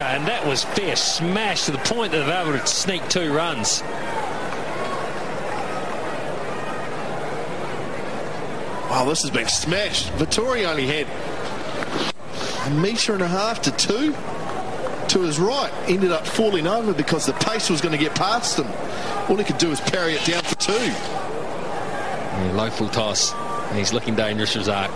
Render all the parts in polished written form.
And that was fair smash to the point that they were able to sneak 2 runs. Wow, this has been smashed. Vettori only had 1.5 meters to 2 to his right. Ended up falling over because the pace was going to get past him. All he could do was parry it down for 2. Yeah, low full toss. He's looking dangerous, Razak.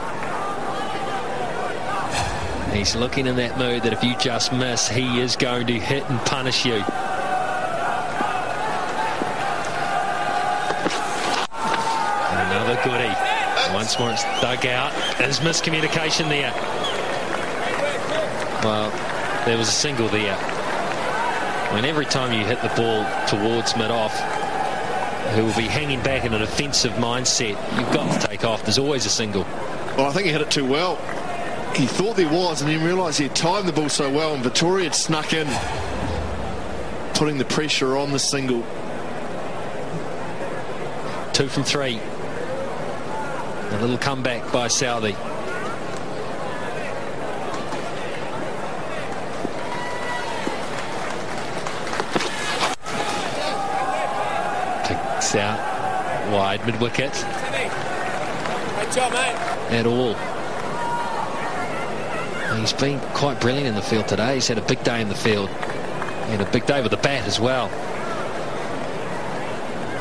He's looking in that mood that if you just miss, he is going to hit and punish you. Another goodie. Once more it's dug out. There's miscommunication there. Well, there was a single there. I mean, every time you hit the ball towards mid-off, who will be hanging back in a defensive mindset, you've got to take off. There's always a single. Well, I think he hit it too well. He thought there was, and then realised he had timed the ball so well, and Vettori had snuck in, putting the pressure on the single. 2 from 3. A little comeback by Southey. Picks out wide mid-wicket. Good job, mate. At all. He's been quite brilliant in the field today. He's had a big day in the field and a big day with the bat as well.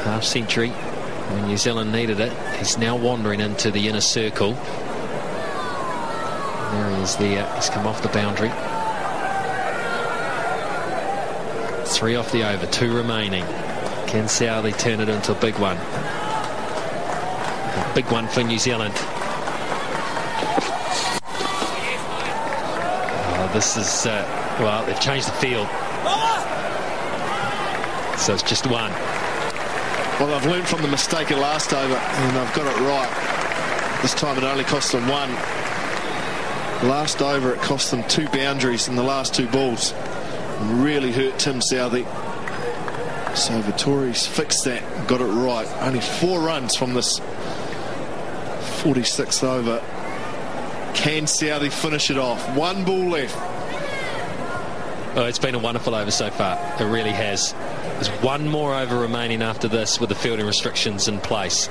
Half century when New Zealand needed it. He's now wandering into the inner circle. There he is there. He's come off the boundary. 3 off the over, 2 remaining. Can Southey turn it into a big one? A big one for New Zealand. This is, well, they've changed the field. So it's just 1. Well, I've learned from the mistake of last over, and I've got it right. This time it only cost them 1. Last over it cost them 2 boundaries in the last 2 balls. And really hurt Tim Southey. So Vettori's fixed that, got it right. Only 4 runs from this 46th over. Can Southey finish it off? 1 ball left. Oh, it's been a wonderful over so far. It really has. There's 1 more over remaining after this with the fielding restrictions in place.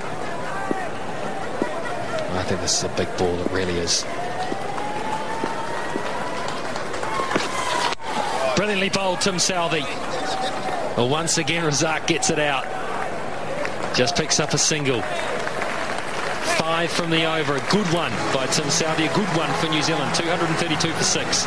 I think this is a big ball. It really is. Brilliantly bowled, Tim Southey. Well, once again, Razak gets it out. Just picks up a single. 5 from the over. A good one by Tim Southey. A good one for New Zealand. 232 for 6.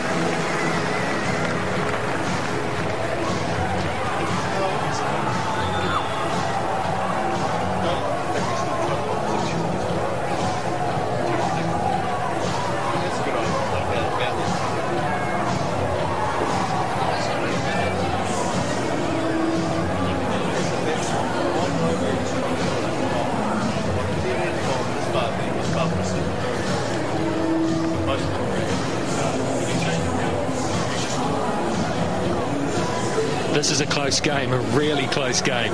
This is a close game, a really close game.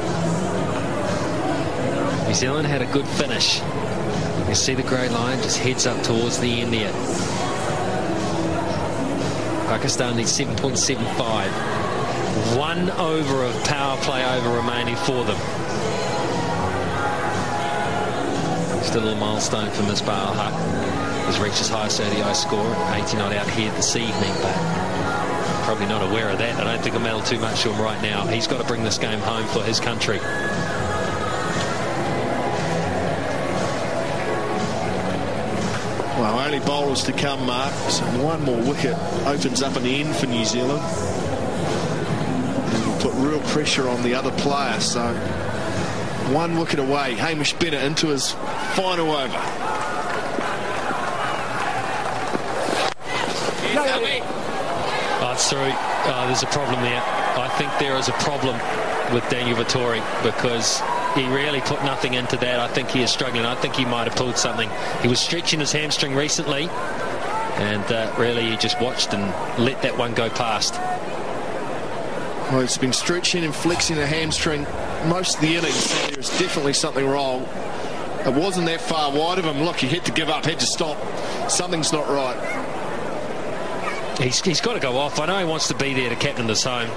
New Zealand had a good finish. You see the grey line just heads up towards the end there. Pakistan needs 7.75. 1 over of power play over remaining for them. Still a milestone for Misbah Al Haq. Has reached his highest ODI score, 80 not out here this evening, but probably not aware of that. I don't think it'll matter too much to him right now. He's got to bring this game home for his country. Well, only bowlers to come, Mark. So 1 more wicket opens up an end for New Zealand. And will put real pressure on the other player. So 1 wicket away. Hamish Bennett into his final over. Oh, it's through. Oh, there's a problem there. I think there is a problem with Daniel Vettori because he really put nothing into that. I think he is struggling. I think he might have pulled something. He was stretching his hamstring recently, and really he just watched and let that one go past. Well, he's been stretching and flexing the hamstring most of the innings, so there's definitely something wrong. It wasn't that far wide of him. Look, he had to give up, had to stop. Something's not right. He's got to go off. I know he wants to be there to captain this home.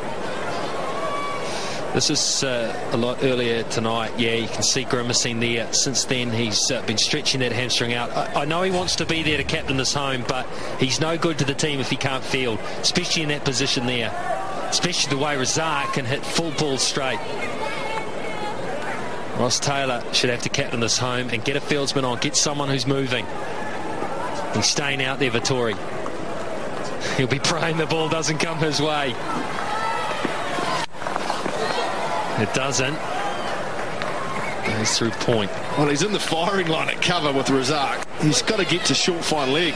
This is a lot earlier tonight. Yeah, you can see grimacing there. Since then, he's been stretching that hamstring out. I know he wants to be there to captain this home, but he's no good to the team if he can't field, especially in that position there, especially the way Razak can hit full ball straight. Ross Taylor should have to captain this home and get a fieldsman on, get someone who's moving. He's staying out there, Vettori. He'll be praying the ball doesn't come his way. It doesn't. Goes through point. Well, he's in the firing line at cover with Razak. He's got to get to short fine leg.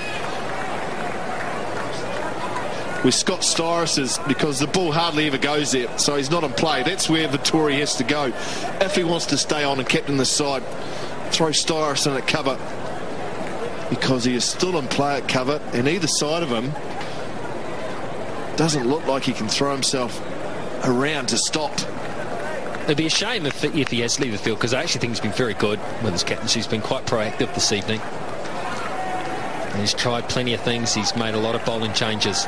With Scott Styris, because the ball hardly ever goes there, so he's not in play. That's where Vettori has to go if he wants to stay on and captain the side. Throw Styris in at cover, because he is still in play at cover, and either side of him doesn't look like he can throw himself around to stop. It'd be a shame if he has to leave the field, because I actually think he's been very good with his captaincy. He's been quite proactive this evening. And he's tried plenty of things. He's made a lot of bowling changes.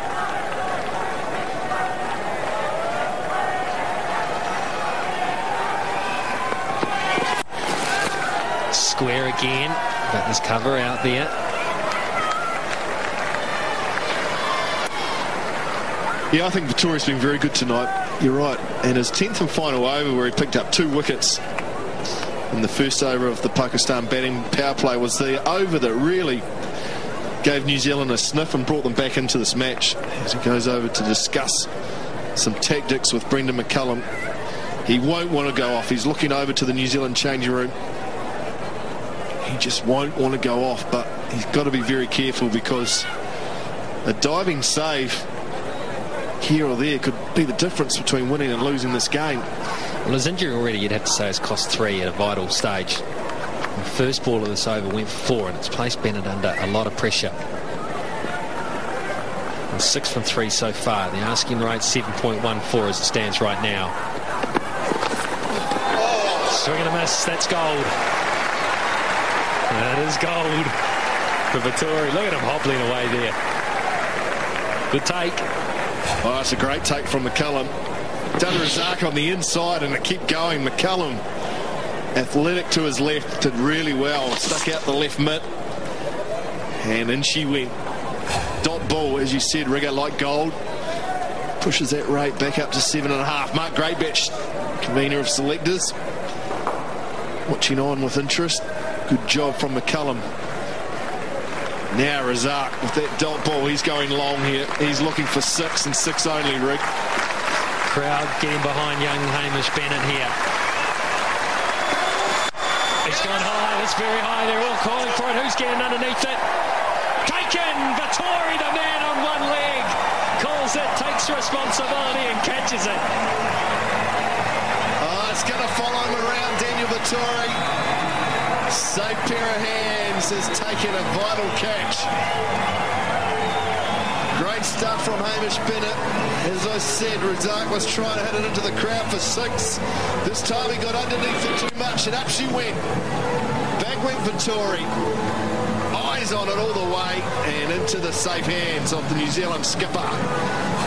Square again, but there's cover out there. Yeah, I think Vettori's been very good tonight. You're right. And his 10th and final over, where he picked up 2 wickets in the first over of the Pakistan batting power play, was the over that really gave New Zealand a sniff and brought them back into this match. As he goes over to discuss some tactics with Brendan McCullum, he won't want to go off. He's looking over to the New Zealand changing room. He just won't want to go off, but he's got to be very careful, because a diving save here or there could be the difference between winning and losing this game. Well, his injury already, you'd have to say, has cost 3 at a vital stage. The first ball of this over went for 4, and it's placed Bennett under a lot of pressure. And 6 from 3 so far. The asking rate 7.14 as it stands right now. Swing and a miss. That's gold. That is gold for Vettori. Look at him hobbling away there. Good take. Oh, it's a great take from McCullum. Done Razak on the inside, and it kept going. McCullum, athletic to his left, did really well. Stuck out the left mitt, and in she went. Dot ball, as you said, Rigger, like gold. Pushes that rate back up to 7.5. Mark Greatbatch, convener of selectors, watching on with interest. Good job from McCullum. Now Razak with that dot ball. He's going long here. He's looking for 6 and 6 only, Rick. Crowd getting behind young Hamish Bennett here. He's gone high. That's very high. They're all calling for it. Who's getting underneath it? Taken! Vettori, the man on one leg, calls it, takes responsibility and catches it. Oh, it's going to follow him around, Daniel Vettori. Safe pair of hands has taken a vital catch. Great stuff from Hamish Bennett. As I said, Razak was trying to hit it into the crowd for 6. This time he got underneath it too much, and up she went. Back went Vettori. Eyes on it all the way, and into the safe hands of the New Zealand skipper.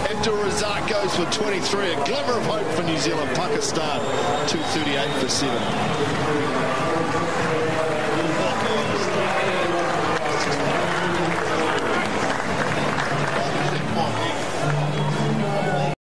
Abdul Razak goes for 23. A glimmer of hope for New Zealand. Pakistan 238 for 7.